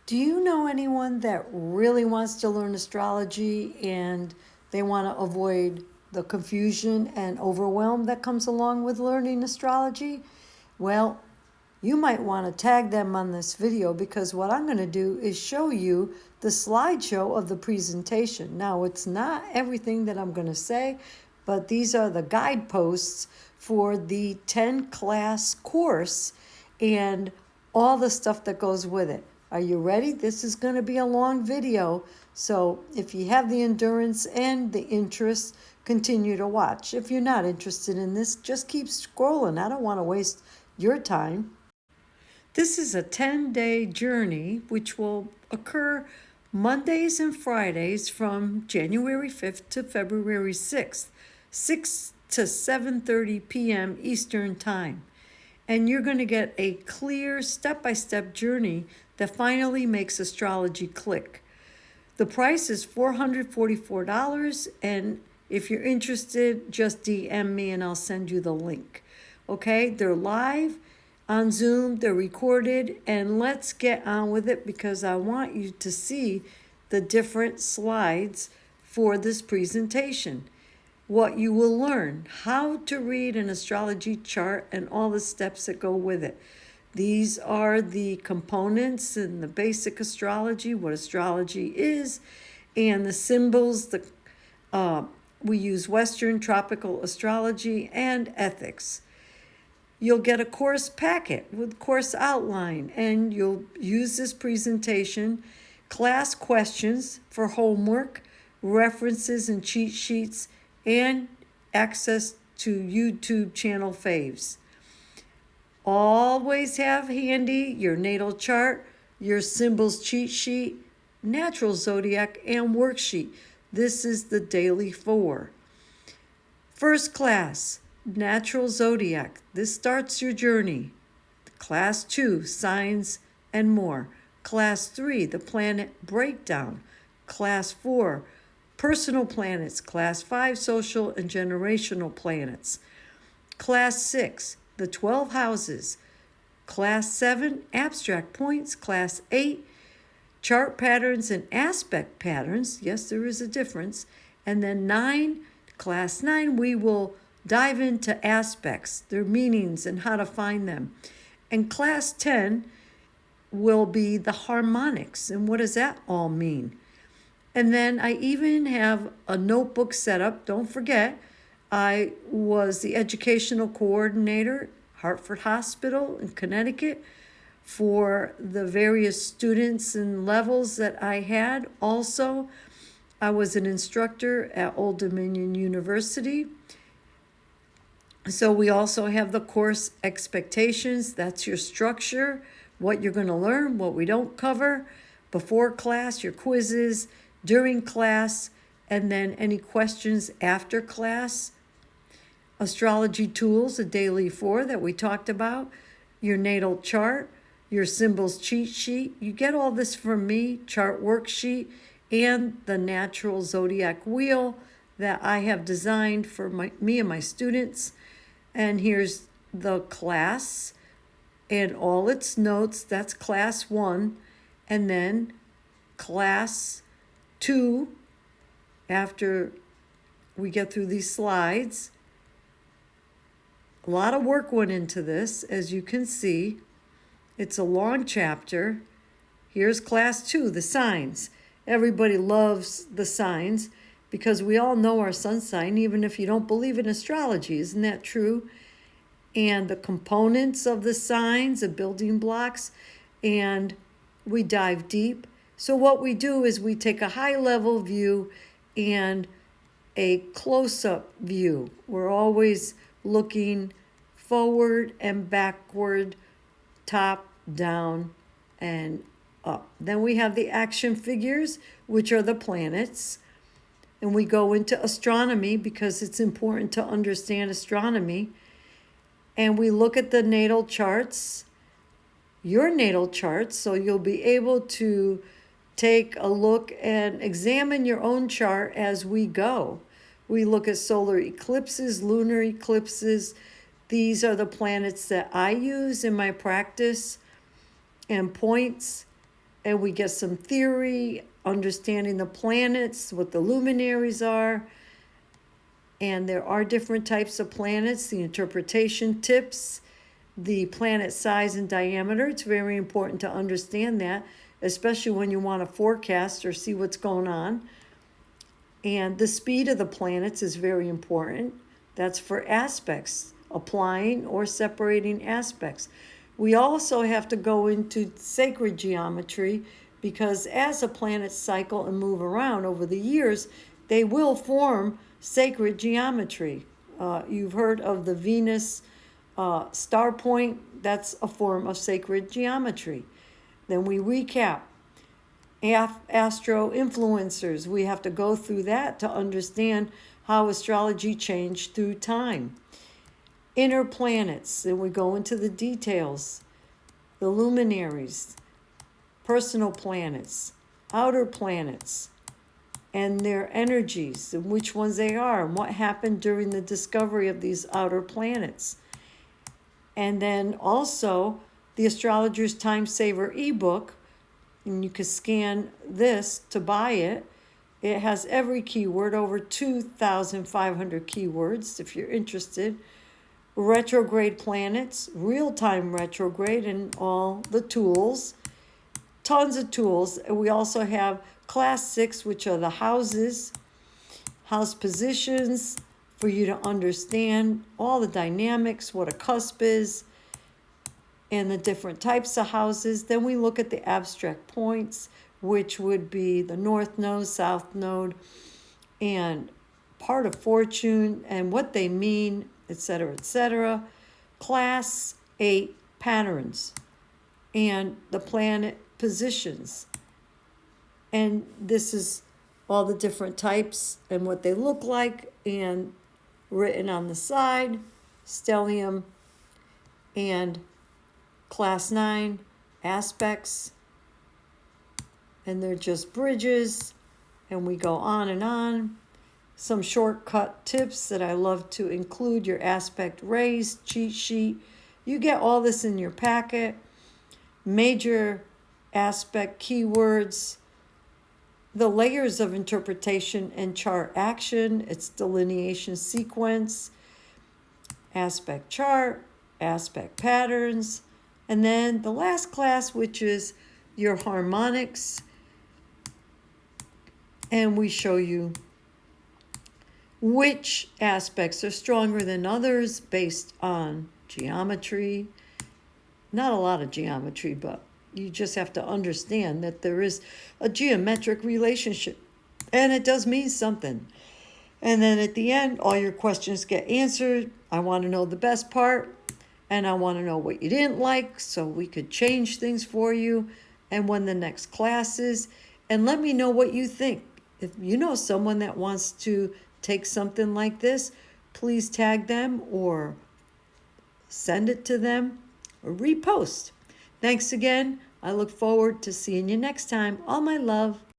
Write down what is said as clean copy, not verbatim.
Do you know anyone that really wants to learn astrology and they want to avoid the confusion and overwhelm that comes along with learning astrology? Well, you might want to tag them on this video because what I'm going to do is show you the slideshow of the presentation. Now, it's not everything that I'm going to say, but these are the guideposts for the 10 class course and all the stuff that goes with it. Are you ready? This is going to be a long video, so if you have the endurance and the interest, continue to watch. If you're not interested in this, just keep scrolling. I don't want to waste your time. This is a 10-day journey which will occur Mondays and Fridays from January 5th to February 6th, 6 to 7:30 p.m. Eastern Time. And you're going to get a clear step-by-step journey that finally makes astrology click. The price is $444, and if you're interested, just DM me and I'll send you the link. Okay, they're live on Zoom, they're recorded, and let's get on with it because I want you to see the different slides for this presentation. What you will learn, how to read an astrology chart and all the steps that go with it. These are the components in the basic astrology, what astrology is, and the symbols. We use Western tropical astrology and ethics. You'll get a course packet with course outline, and you'll use this presentation, class questions for homework, references and cheat sheets, and access to YouTube channel faves. Always have handy your natal chart, your symbols cheat sheet, natural zodiac, and worksheet. This is the daily 4. First class, natural zodiac. This starts your journey. Class 2, signs and more. Class 3, the planet breakdown. Class 4, personal planets. Class 5, social and generational planets. Class 6, the 12 houses. Class 7, abstract points. Class 8, chart patterns and aspect patterns. Yes, there is a difference. And then 9, class 9, we will dive into aspects, their meanings, and how to find them. And class 10 will be the harmonics. And what does that all mean? And then I even have a notebook set up. Don't forget, I was the educational coordinator, Hartford Hospital in Connecticut, for the various students and levels that I had. Also, I was an instructor at Old Dominion University. So we also have the course expectations. That's your structure, what you're going to learn, what we don't cover, before class, your quizzes, during class, and then any questions after class. Astrology tools, a daily 4 that we talked about, your natal chart, your symbols cheat sheet. You get all this from me, chart worksheet, and the natural zodiac wheel that I have designed for me and my students. And here's the class and all its notes. That's class 1. And then class 2, after we get through these slides. A lot of work went into this, as you can see. It's a long chapter. Here's class 2, the signs. Everybody loves the signs because we all know our sun sign, even if you don't believe in astrology. Isn't that true? And the components of the signs, the building blocks, and we dive deep. So what we do is we take a high-level view and a close-up view. We're always looking forward and backward, top, down, and up. Then we have the action figures, which are the planets. And we go into astronomy because it's important to understand astronomy. And we look at the natal charts, your natal charts, so you'll be able to take a look and examine your own chart as we go. We look at solar eclipses, lunar eclipses. These are the planets that I use in my practice, and points. and we get some theory, understanding the planets, what the luminaries are. And there are different types of planets, the interpretation tips, the planet size and diameter. It's very important to understand that, especially when you want to forecast or see what's going on. And the speed of the planets is very important. That's for aspects, applying or separating aspects. We also have to go into sacred geometry, because as the planets cycle and move around over the years, they will form sacred geometry. You've heard of the Venus star point. That's a form of sacred geometry. Then we recap. Astro influencers. We have to go through that to understand how astrology changed through time. Inner planets, and we go into the details. The luminaries, personal planets, outer planets, and their energies, and which ones they are, and what happened during the discovery of these outer planets. And then also the Astrologer's Time Saver ebook, and you can scan this to buy it. It has every keyword, over 2,500 keywords if you're interested. Retrograde planets, real-time retrograde, and all the tools. Tons of tools. And we also have class 6, which are the houses, house positions, for you to understand all the dynamics, what a cusp is, and the different types of houses. Then we look at the abstract points, which would be the north node, south node, and part of fortune, and what they mean, etc., etc. Class 8 patterns, and the planet positions. And this is all the different types and what they look like, and written on the side, stellium and class 9 aspects. And they're just bridges, and we go on and on. Some shortcut tips that I love to include: your aspect rays cheat sheet. You get all this in your packet. Major aspect keywords, the layers of interpretation and chart action, its delineation sequence, aspect chart, aspect patterns, and then the last class, which is your harmonics. And we show you which aspects are stronger than others based on geometry. Not a lot of geometry, but you just have to understand that there is a geometric relationship, and it does mean something. And then at the end, all your questions get answered. I want to know the best part, and I want to know what you didn't like, so we could change things for you, and when the next class is. And let me know what you think. If you know someone that wants to take something like this, please tag them or send it to them or repost. Thanks again. I look forward to seeing you next time. All my love.